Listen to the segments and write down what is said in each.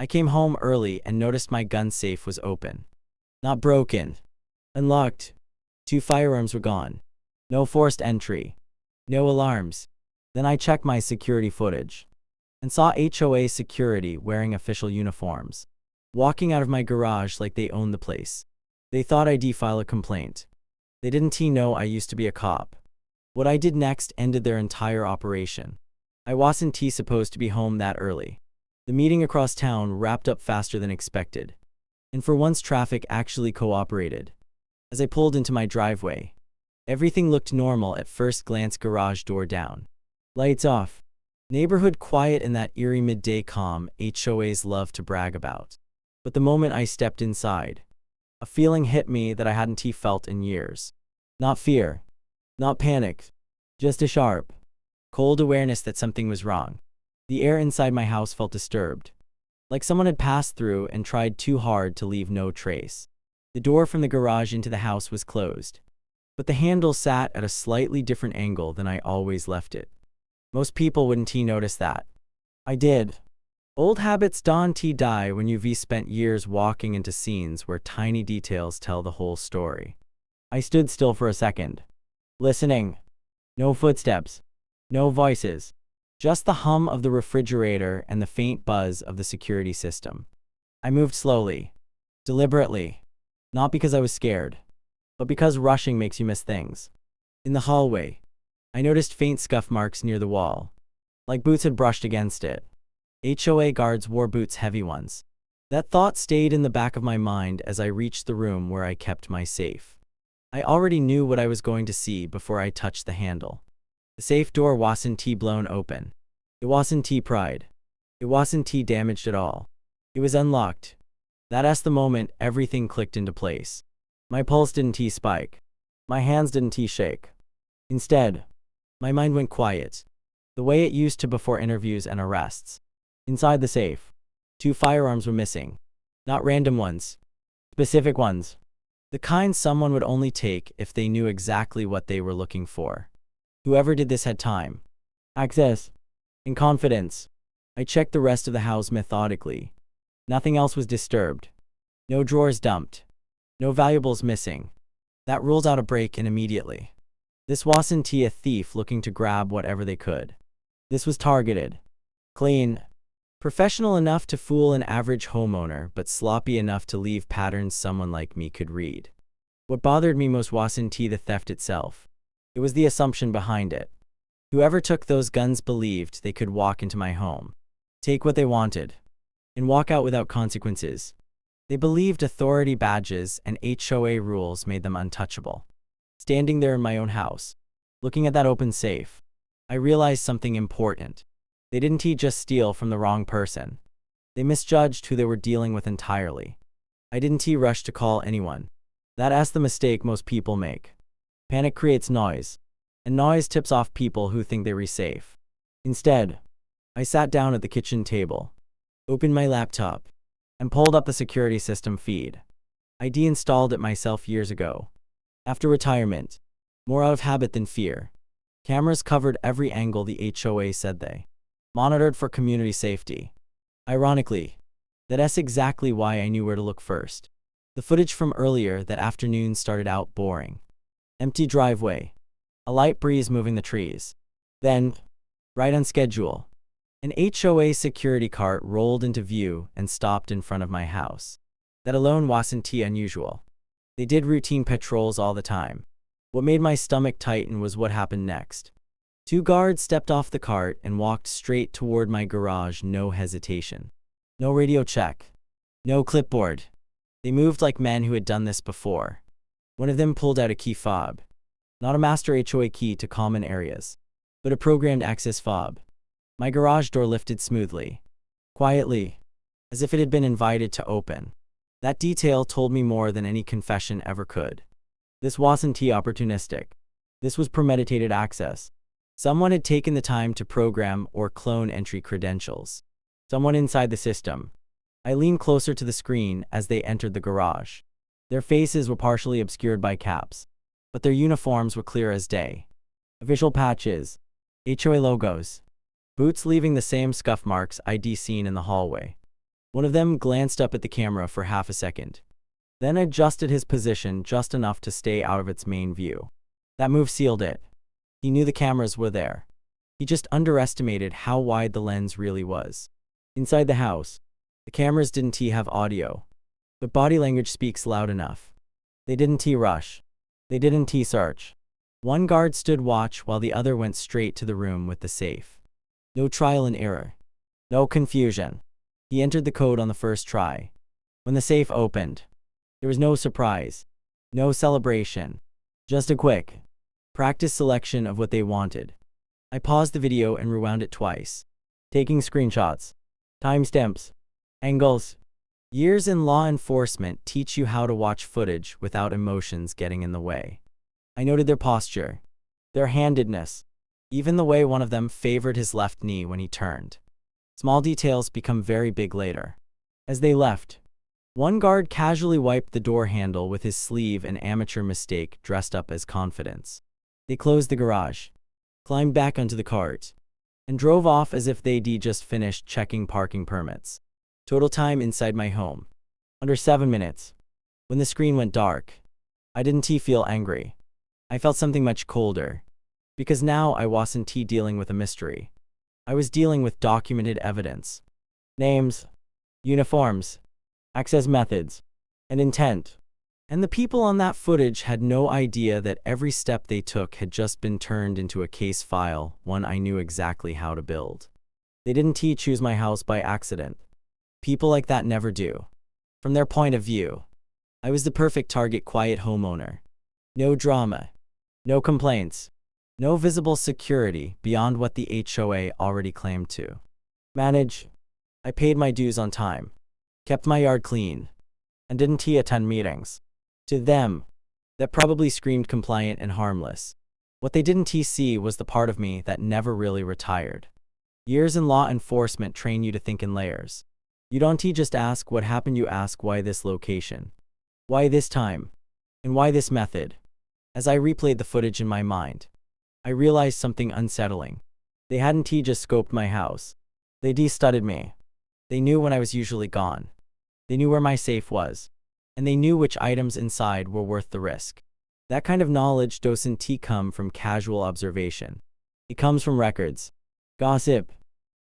I came home early and noticed my gun safe was open. Not broken. Unlocked. 2 firearms were gone. No forced entry. No alarms. Then I checked my security footage and saw HOA security wearing official uniforms, walking out of my garage like they owned the place. They thought I'd file a complaint. They didn't know I used to be a cop. What I did next ended their entire operation. I wasn't supposed to be home that early. The meeting across town wrapped up faster than expected. And for once traffic actually cooperated. As I pulled into my driveway, everything looked normal at first glance. Garage door down. Lights off. Neighborhood quiet in that eerie midday calm HOAs love to brag about. But the moment I stepped inside, a feeling hit me that I hadn't felt in years. Not fear. Not panic. Just a sharp, cold awareness that something was wrong. The air inside my house felt disturbed, like someone had passed through and tried too hard to leave no trace. The door from the garage into the house was closed, but the handle sat at a slightly different angle than I always left it. Most people wouldn't notice that. I did. Old habits don't die when you've spent years walking into scenes where tiny details tell the whole story. I stood still for a second, listening. No footsteps. No voices. Just the hum of the refrigerator and the faint buzz of the security system. I moved slowly, deliberately, not because I was scared, but because rushing makes you miss things. In the hallway, I noticed faint scuff marks near the wall, like boots had brushed against it. HOA guards wore boots, heavy ones. That thought stayed in the back of my mind as I reached the room where I kept my safe. I already knew what I was going to see before I touched the handle. The safe door wasn't blown open. It wasn't pried. It wasn't damaged at all. It was unlocked. That's the moment everything clicked into place. My pulse didn't spike. My hands didn't shake. Instead, my mind went quiet, the way it used to before interviews and arrests. Inside the safe, 2 firearms were missing. Not random ones. Specific ones. The kind someone would only take if they knew exactly what they were looking for. Whoever did this had time, access, and confidence. I checked the rest of the house methodically. Nothing else was disturbed. No drawers dumped. No valuables missing. That ruled out a break-in immediately. This wasn't a thief looking to grab whatever they could. This was targeted. Clean. Professional enough to fool an average homeowner, but sloppy enough to leave patterns someone like me could read. What bothered me most wasn't the theft itself. It was the assumption behind it. Whoever took those guns believed they could walk into my home, take what they wanted, and walk out without consequences. They believed authority badges and HOA rules made them untouchable. Standing there in my own house, looking at that open safe, I realized something important. They didn't just steal from the wrong person. They misjudged who they were dealing with entirely. I didn't rush to call anyone. That's the mistake most people make. Panic creates noise, and noise tips off people who think they're safe. Instead, I sat down at the kitchen table, opened my laptop, and pulled up the security system feed. I deinstalled it myself years ago. After retirement, more out of habit than fear. Cameras covered every angle. The HOA said they monitored for community safety. Ironically, that's exactly why I knew where to look first. The footage from earlier that afternoon started out boring. Empty driveway. A light breeze moving the trees. Then, right on schedule, an HOA security cart rolled into view and stopped in front of my house. That alone wasn't unusual. They did routine patrols all the time. What made my stomach tighten was what happened next. 2 guards stepped off the cart and walked straight toward my garage, no hesitation. No radio check. No clipboard. They moved like men who had done this before. One of them pulled out a key fob. Not a master HOA key to common areas, but a programmed access fob. My garage door lifted smoothly, quietly, as if it had been invited to open. That detail told me more than any confession ever could. This wasn't opportunistic. This was premeditated access. Someone had taken the time to program or clone entry credentials. Someone inside the system. I leaned closer to the screen as they entered the garage. Their faces were partially obscured by caps, but their uniforms were clear as day. Official patches, HOA logos, boots leaving the same scuff marks I'd seen in the hallway. One of them glanced up at the camera for half a second, then adjusted his position just enough to stay out of its main view. That move sealed it. He knew the cameras were there. He just underestimated how wide the lens really was. Inside the house, the cameras didn't have audio, but body language speaks loud enough. They didn't rush. They didn't search. One guard stood watch while the other went straight to the room with the safe. No trial and error. No confusion. He entered the code on the first try. When the safe opened, there was no surprise, no celebration, just a quick, practice selection of what they wanted. I paused the video and rewound it twice, taking screenshots, timestamps, angles. Years in law enforcement teach you how to watch footage without emotions getting in the way. I noted their posture, their handedness, even the way one of them favored his left knee when he turned. Small details become very big later. As they left, one guard casually wiped the door handle with his sleeve, an amateur mistake dressed up as confidence. They closed the garage, climbed back onto the cart, and drove off as if they'd just finished checking parking permits. Total time inside my home, under 7 minutes. When the screen went dark, I didn't feel angry. I felt something much colder, because now I wasn't dealing with a mystery. I was dealing with documented evidence. Names, uniforms, access methods, and intent. And the people on that footage had no idea that every step they took had just been turned into a case file, one I knew exactly how to build. They didn't choose my house by accident. People like that never do. From their point of view, I was the perfect target, quiet homeowner. No drama, no complaints, no visible security beyond what the HOA already claimed to manage. I paid my dues on time, kept my yard clean, and didn't attend meetings. To them, that probably screamed compliant and harmless. What they didn't see was the part of me that never really retired. Years in law enforcement train you to think in layers. You don't just ask what happened, you ask why this location, why this time, and why this method. As I replayed the footage in my mind, I realized something unsettling. They hadn't just scoped my house. They studied me. They knew when I was usually gone. They knew where my safe was. And they knew which items inside were worth the risk. That kind of knowledge doesn't come from casual observation. It comes from records, gossip,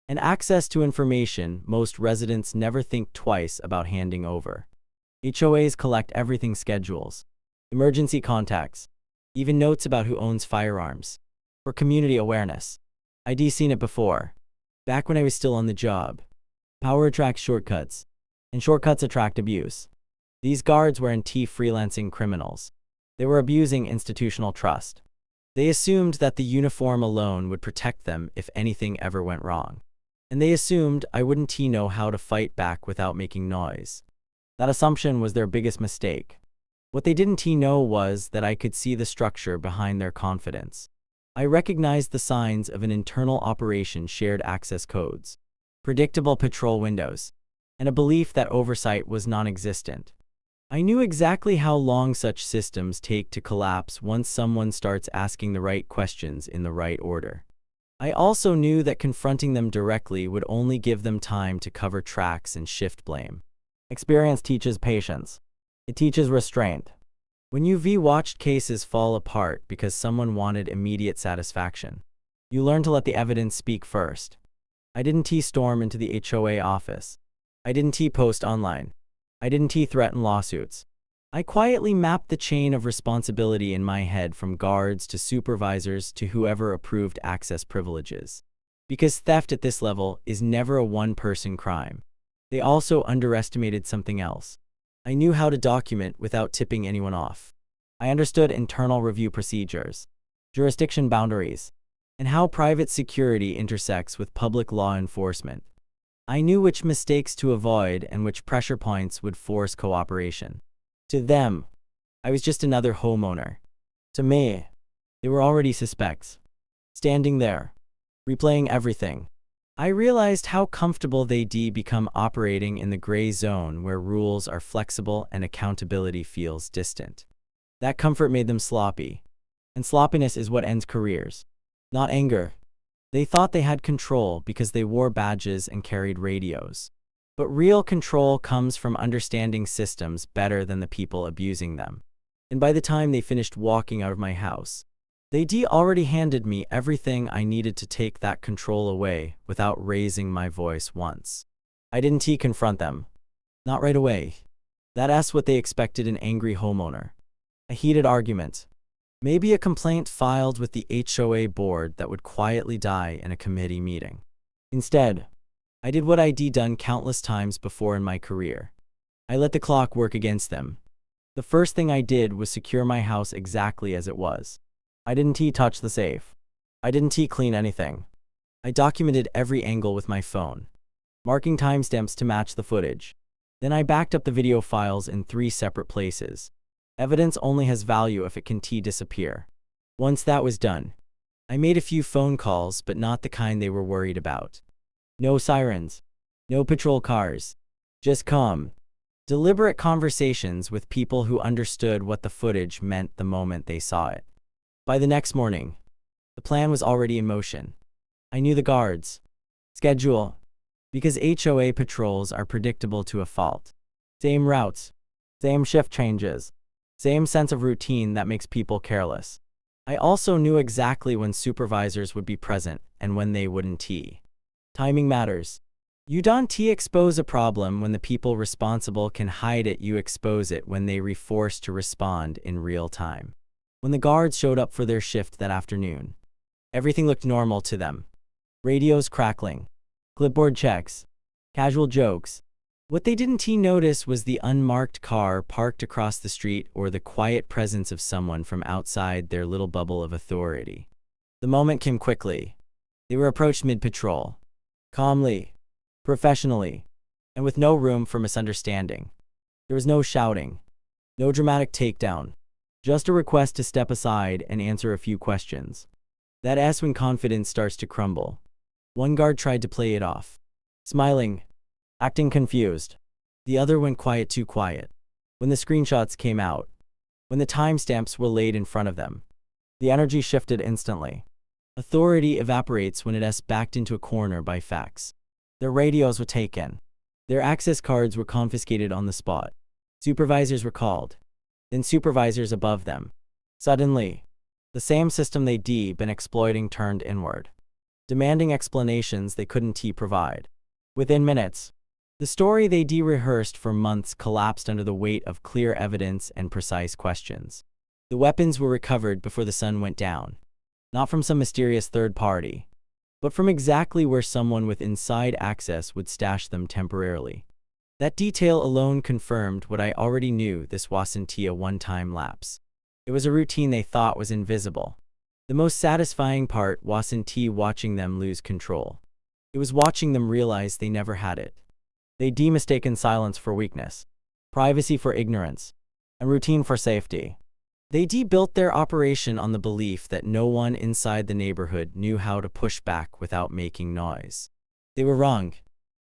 and access to information most residents never think twice about handing over. HOAs collect everything: schedules, emergency contacts, even notes about who owns firearms. For community awareness. I'd seen it before, back when I was still on the job. Power attracts shortcuts, and shortcuts attract abuse. These guards weren't freelancing criminals. They were abusing institutional trust. They assumed that the uniform alone would protect them if anything ever went wrong. And they assumed I wouldn't know how to fight back without making noise. That assumption was their biggest mistake. What they didn't know was that I could see the structure behind their confidence. I recognized the signs of an internal operation: shared access codes, predictable patrol windows, and a belief that oversight was non-existent. I knew exactly how long such systems take to collapse once someone starts asking the right questions in the right order. I also knew that confronting them directly would only give them time to cover tracks and shift blame. Experience teaches patience. It teaches restraint. When you've watched cases fall apart because someone wanted immediate satisfaction, you learn to let the evidence speak first. I didn't storm into the HOA office. I didn't post online. I didn't threaten lawsuits. I quietly mapped the chain of responsibility in my head, from guards to supervisors to whoever approved access privileges. Because theft at this level is never a one-person crime. They also underestimated something else. I knew how to document without tipping anyone off. I understood internal review procedures, jurisdiction boundaries, and how private security intersects with public law enforcement. I knew which mistakes to avoid and which pressure points would force cooperation. To them, I was just another homeowner. To me, they were already suspects. Standing there, replaying everything, I realized how comfortable they'd become operating in the gray zone where rules are flexible and accountability feels distant. That comfort made them sloppy. And sloppiness is what ends careers, not anger. They thought they had control because they wore badges and carried radios. But real control comes from understanding systems better than the people abusing them. And by the time they finished walking out of my house, they already handed me everything I needed to take that control away without raising my voice once. I didn't confront them. Not right away. That's what they expected, an angry homeowner. A heated argument. Maybe a complaint filed with the HOA board that would quietly die in a committee meeting. Instead, I did what I'd done countless times before in my career. I let the clock work against them. The first thing I did was secure my house exactly as it was. I didn't touch the safe. I didn't clean anything. I documented every angle with my phone, marking timestamps to match the footage. Then I backed up the video files in 3 separate places. Evidence only has value if it can disappear. Once that was done, I made a few phone calls, but not the kind they were worried about. No sirens. No patrol cars. Just calm, deliberate conversations with people who understood what the footage meant the moment they saw it. By the next morning, the plan was already in motion. I knew the guards' schedule, because HOA patrols are predictable to a fault. Same routes, same shift changes, same sense of routine that makes people careless. I also knew exactly when supervisors would be present and when they wouldn't. Timing matters. You don't expose a problem when the people responsible can hide it. You expose it when they are forced to respond in real time. When the guards showed up for their shift that afternoon, everything looked normal to them. Radios crackling, clipboard checks, casual jokes. What they didn't notice was the unmarked car parked across the street or the quiet presence of someone from outside their little bubble of authority. The moment came quickly. They were approached mid-patrol, calmly, professionally, and with no room for misunderstanding. There was no shouting, no dramatic takedown. Just a request to step aside and answer a few questions. That's when confidence starts to crumble. One guard tried to play it off, smiling, acting confused. The other went quiet, too quiet. When the screenshots came out, when the timestamps were laid in front of them, the energy shifted instantly. Authority evaporates when it's backed into a corner by facts. Their radios were taken. Their access cards were confiscated on the spot. Supervisors were called. Then supervisors above them. Suddenly, the same system they'd been exploiting turned inward, demanding explanations they couldn't provide. Within minutes, the story they'd rehearsed for months collapsed under the weight of clear evidence and precise questions. The weapons were recovered before the sun went down, not from some mysterious third party, but from exactly where someone with inside access would stash them temporarily. That detail alone confirmed what I already knew: this wasn't a one-time lapse. It was a routine they thought was invisible. The most satisfying part wasn't watching them lose control. It was watching them realize they never had it. They'd mistaken silence for weakness, privacy for ignorance, and routine for safety. They'd built their operation on the belief that no one inside the neighborhood knew how to push back without making noise. They were wrong.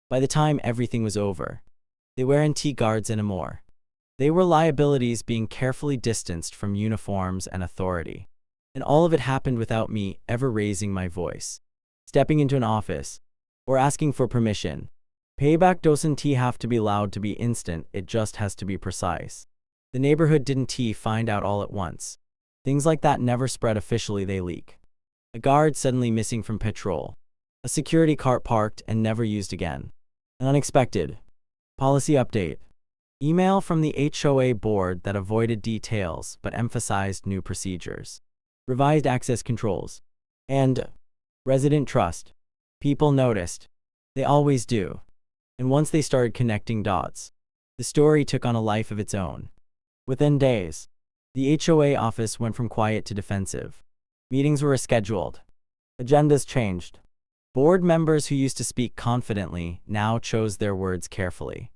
By the time everything was over, they weren't guards anymore. They were liabilities being carefully distanced from uniforms and authority. And all of it happened without me ever raising my voice, stepping into an office, or asking for permission. Payback doesn't have to be loud to be instant, it just has to be precise. The neighborhood didn't find out all at once. Things like that never spread officially, they leak. A guard suddenly missing from patrol. A security car parked and never used again. An unexpected policy update. Email from the HOA board that avoided details but emphasized new procedures. Revised access controls. And resident trust. People noticed. They always do. And once they started connecting dots, the story took on a life of its own. Within days, the HOA office went from quiet to defensive. Meetings were rescheduled. Agendas changed. Board members who used to speak confidently now chose their words carefully.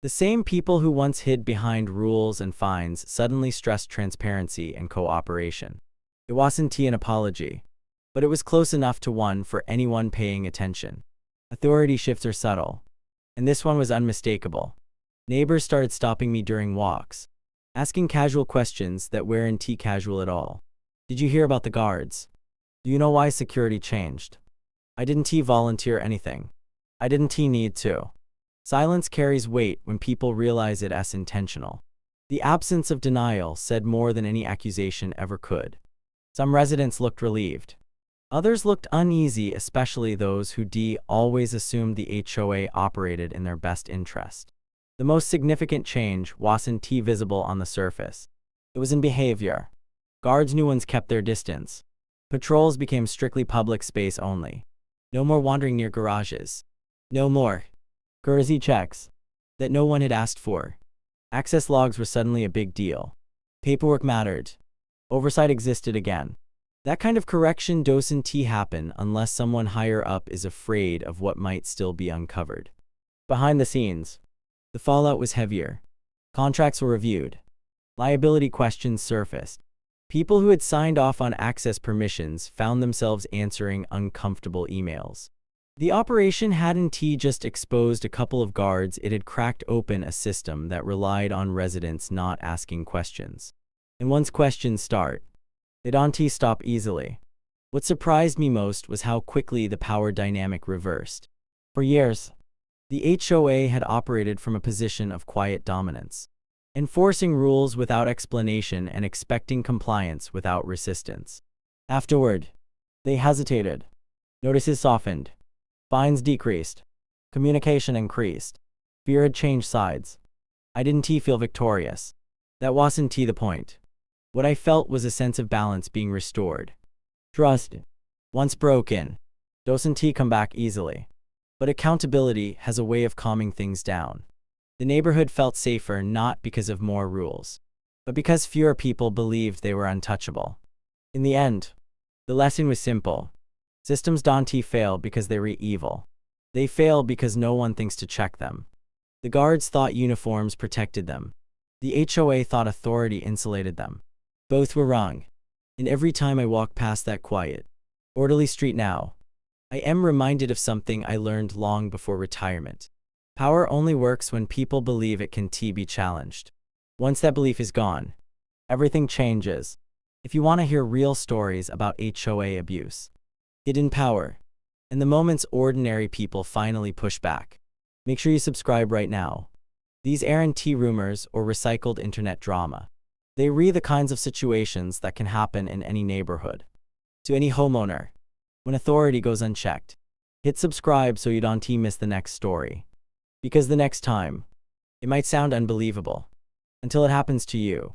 The same people who once hid behind rules and fines suddenly stressed transparency and cooperation. It wasn't an apology, but it was close enough to one for anyone paying attention. Authority shifts are subtle, and this one was unmistakable. Neighbors started stopping me during walks, asking casual questions that weren't casual at all. Did you hear about the guards? Do you know why security changed? I didn't volunteer anything. I didn't need to. Silence carries weight when people realize it as intentional. The absence of denial said more than any accusation ever could. Some residents looked relieved. Others looked uneasy, especially those who always assumed the HOA operated in their best interest. The most significant change wasn't visible on the surface. It was in behavior. Guards new ones kept their distance. Patrols became strictly public space only. No more wandering near garages. No more courtesy checks that no one had asked for. Access logs were suddenly a big deal. Paperwork mattered. Oversight existed again. That kind of correction doesn't happen unless someone higher up is afraid of what might still be uncovered. Behind the scenes, the fallout was heavier. Contracts were reviewed. Liability questions surfaced. People who had signed off on access permissions found themselves answering uncomfortable emails. The operation hadn't just exposed a couple of guards, it had cracked open a system that relied on residents not asking questions. And once questions start, they don't stop easily. What surprised me most was how quickly the power dynamic reversed. For years, the HOA had operated from a position of quiet dominance, enforcing rules without explanation and expecting compliance without resistance. Afterward, they hesitated. Notices softened. Fines decreased. Communication increased. Fear had changed sides. I didn't feel victorious. That wasn't the point. What I felt was a sense of balance being restored. Trust, once broken, doesn't come back easily. But accountability has a way of calming things down. The neighborhood felt safer not because of more rules, but because fewer people believed they were untouchable. In the end, the lesson was simple. Systems don't fail because they were evil. They fail because no one thinks to check them. The guards thought uniforms protected them. The HOA thought authority insulated them. Both were wrong. And every time I walk past that quiet, orderly street now, I am reminded of something I learned long before retirement. Power only works when people believe it can be challenged. Once that belief is gone, everything changes. If you want to hear real stories about HOA abuse, hidden power, and the moments ordinary people finally push back, make sure you subscribe right now. These aren't rumors or recycled internet drama. They are the kinds of situations that can happen in any neighborhood. To any homeowner, when authority goes unchecked, hit subscribe so you don't miss the next story. Because the next time, it might sound unbelievable, until it happens to you.